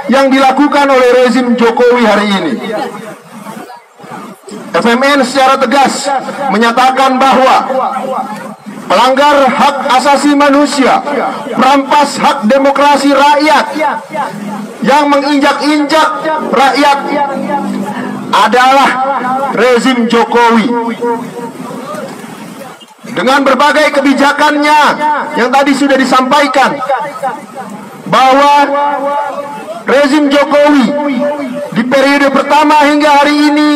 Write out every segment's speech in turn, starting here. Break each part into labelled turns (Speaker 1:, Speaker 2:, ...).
Speaker 1: yang dilakukan oleh rezim Jokowi hari ini. FMN secara tegas menyatakan bahwa pelanggar hak asasi manusia, merampas hak demokrasi rakyat, yang menginjak-injak rakyat adalah rezim Jokowi. Dengan berbagai kebijakannya yang tadi sudah disampaikan, bahwa rezim Jokowi di periode pertama hingga hari ini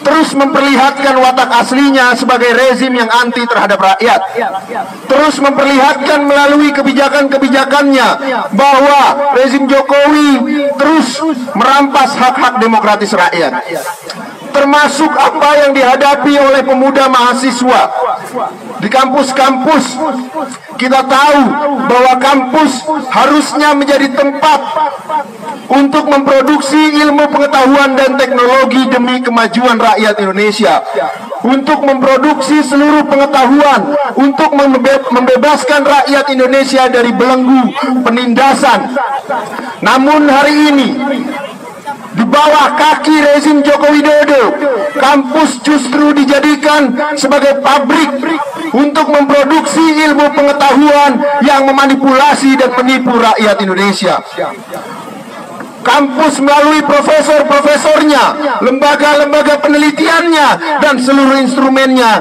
Speaker 1: terus memperlihatkan watak aslinya sebagai rezim yang anti terhadap rakyat. Terus memperlihatkan melalui kebijakan-kebijakannya bahwa rezim Jokowi terus merampas hak-hak demokratis rakyat. Termasuk apa yang dihadapi oleh pemuda mahasiswa di kampus-kampus. Kita tahu bahwa kampus harusnya menjadi tempat untuk memproduksi ilmu pengetahuan dan teknologi demi kemajuan rakyat Indonesia, untuk memproduksi seluruh pengetahuan, untuk membebaskan rakyat Indonesia dari belenggu penindasan. Namun hari ini, di bawah kaki rezim Joko Widodo, kampus justru dijadikan sebagai pabrik untuk memproduksi ilmu pengetahuan yang memanipulasi dan menipu rakyat Indonesia. Kampus melalui profesor-profesornya, lembaga-lembaga penelitiannya, dan seluruh instrumennya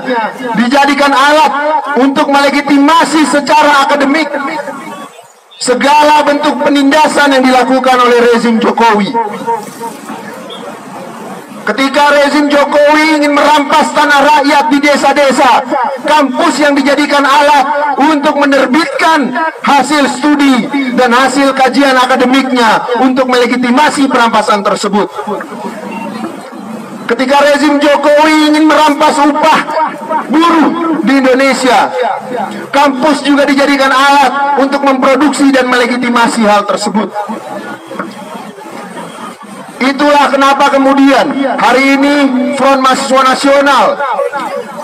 Speaker 1: dijadikan alat untuk melegitimasi secara akademik segala bentuk penindasan yang dilakukan oleh rezim Jokowi. Ketika rezim Jokowi ingin merampas tanah rakyat di desa-desa, kampus yang dijadikan alat untuk menerbitkan hasil studi dan hasil kajian akademiknya untuk melegitimasi perampasan tersebut. Ketika rezim Jokowi ingin merampas upah buruh di Indonesia, kampus juga dijadikan alat untuk memproduksi dan melegitimasi hal tersebut. Itulah kenapa kemudian hari ini Front Mahasiswa Nasional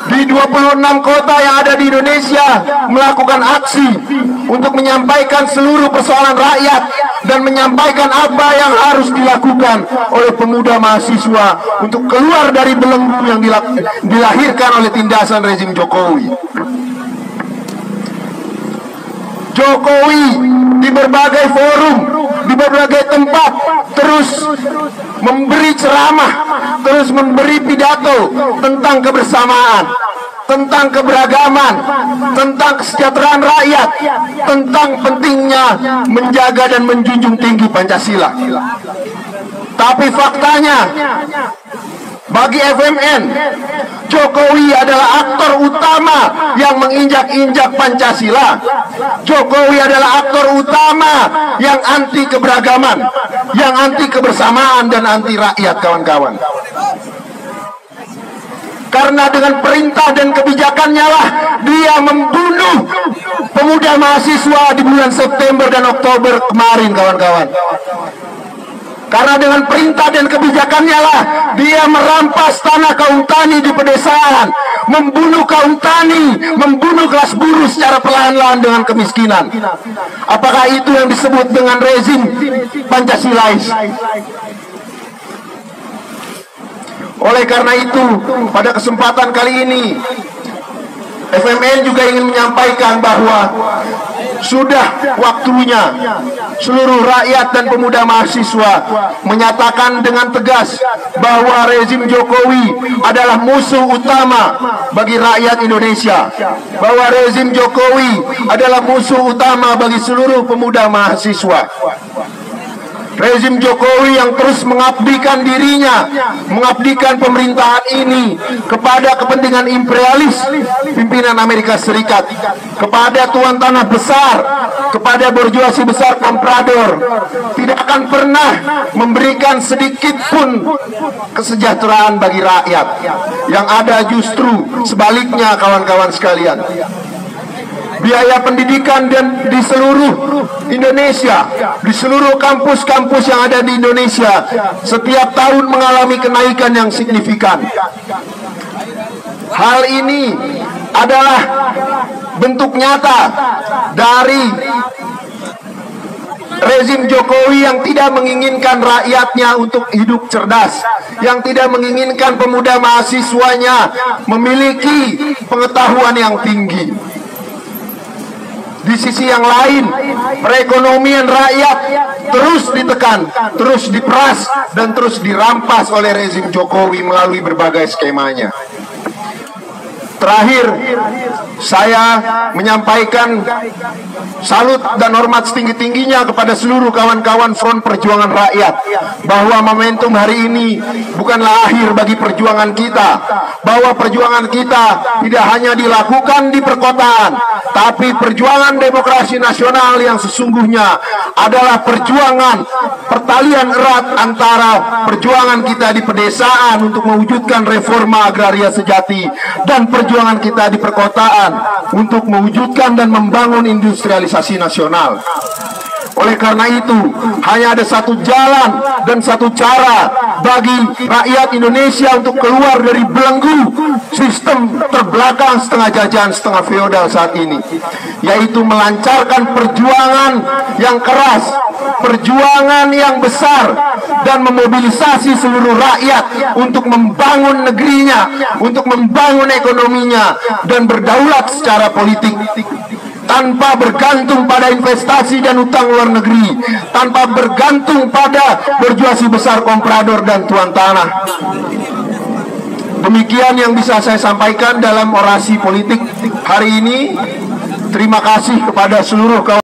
Speaker 1: di 26 kota yang ada di Indonesia melakukan aksi untuk menyampaikan seluruh persoalan rakyat dan menyampaikan apa yang harus dilakukan oleh pemuda mahasiswa untuk keluar dari belenggu yang dilahirkan oleh tindasan rezim Jokowi. Jokowi di berbagai forum, di berbagai tempat terus memberi ceramah, terus memberi pidato tentang kebersamaan, tentang keberagaman, tentang kesejahteraan rakyat, tentang pentingnya menjaga dan menjunjung tinggi Pancasila. Tapi faktanya, bagi FMN, Jokowi adalah aktor utama yang menginjak-injak Pancasila. Jokowi adalah aktor utama yang anti keberagaman, yang anti kebersamaan dan anti rakyat, kawan-kawan. Karena dengan perintah dan kebijakannya lah dia membunuh pemuda mahasiswa di bulan September dan Oktober kemarin, kawan-kawan. Karena dengan perintah dan kebijakannya lah dia merampas tanah kaum tani di pedesaan, membunuh kaum tani, membunuh kelas buruh secara perlahan-lahan dengan kemiskinan. Apakah itu yang disebut dengan rezim Pancasilais? Oleh karena itu, pada kesempatan kali ini FMN juga ingin menyampaikan bahwa sudah waktunya seluruh rakyat dan pemuda mahasiswa menyatakan dengan tegas bahwa rezim Jokowi adalah musuh utama bagi rakyat Indonesia, bahwa rezim Jokowi adalah musuh utama bagi seluruh pemuda mahasiswa. Rezim Jokowi yang terus mengabdikan dirinya, mengabdikan pemerintahan ini kepada kepentingan imperialis pimpinan Amerika Serikat, kepada tuan tanah besar, kepada borjuasi besar komprador, tidak akan pernah memberikan sedikit pun kesejahteraan bagi rakyat. Yang ada justru sebaliknya, kawan-kawan sekalian. Biaya pendidikan dan di seluruh Indonesia, di seluruh kampus-kampus yang ada di Indonesia, setiap tahun mengalami kenaikan yang signifikan. Hal ini adalah bentuk nyata dari rezim Jokowi yang tidak menginginkan rakyatnya untuk hidup cerdas, yang tidak menginginkan pemuda mahasiswanya memiliki pengetahuan yang tinggi. Di sisi yang lain, perekonomian rakyat terus ditekan, terus diperas, dan terus dirampas oleh rezim Jokowi melalui berbagai skemanya. Terakhir, saya menyampaikan salut dan hormat setinggi-tingginya kepada seluruh kawan-kawan Front Perjuangan Rakyat, bahwa momentum hari ini bukanlah akhir bagi perjuangan kita, bahwa perjuangan kita tidak hanya dilakukan di perkotaan, tapi perjuangan demokrasi nasional yang sesungguhnya adalah perjuangan pertalian erat antara perjuangan kita di pedesaan untuk mewujudkan reforma agraria sejati dan perjuangan kita di perkotaan untuk mewujudkan dan membangun industrialisasi nasional. Oleh karena itu, hanya ada satu jalan dan satu cara bagi rakyat Indonesia untuk keluar dari belenggu sistem terbelakang setengah jajahan, setengah feodal saat ini, yaitu melancarkan perjuangan yang keras, perjuangan yang besar, dan memobilisasi seluruh rakyat untuk membangun negerinya, untuk membangun ekonominya, dan berdaulat secara politik, tanpa bergantung pada investasi dan utang luar negeri, tanpa bergantung pada berjuasi besar komprador dan tuan tanah. Demikian yang bisa saya sampaikan dalam orasi politik hari ini. Terima kasih kepada seluruh kawan.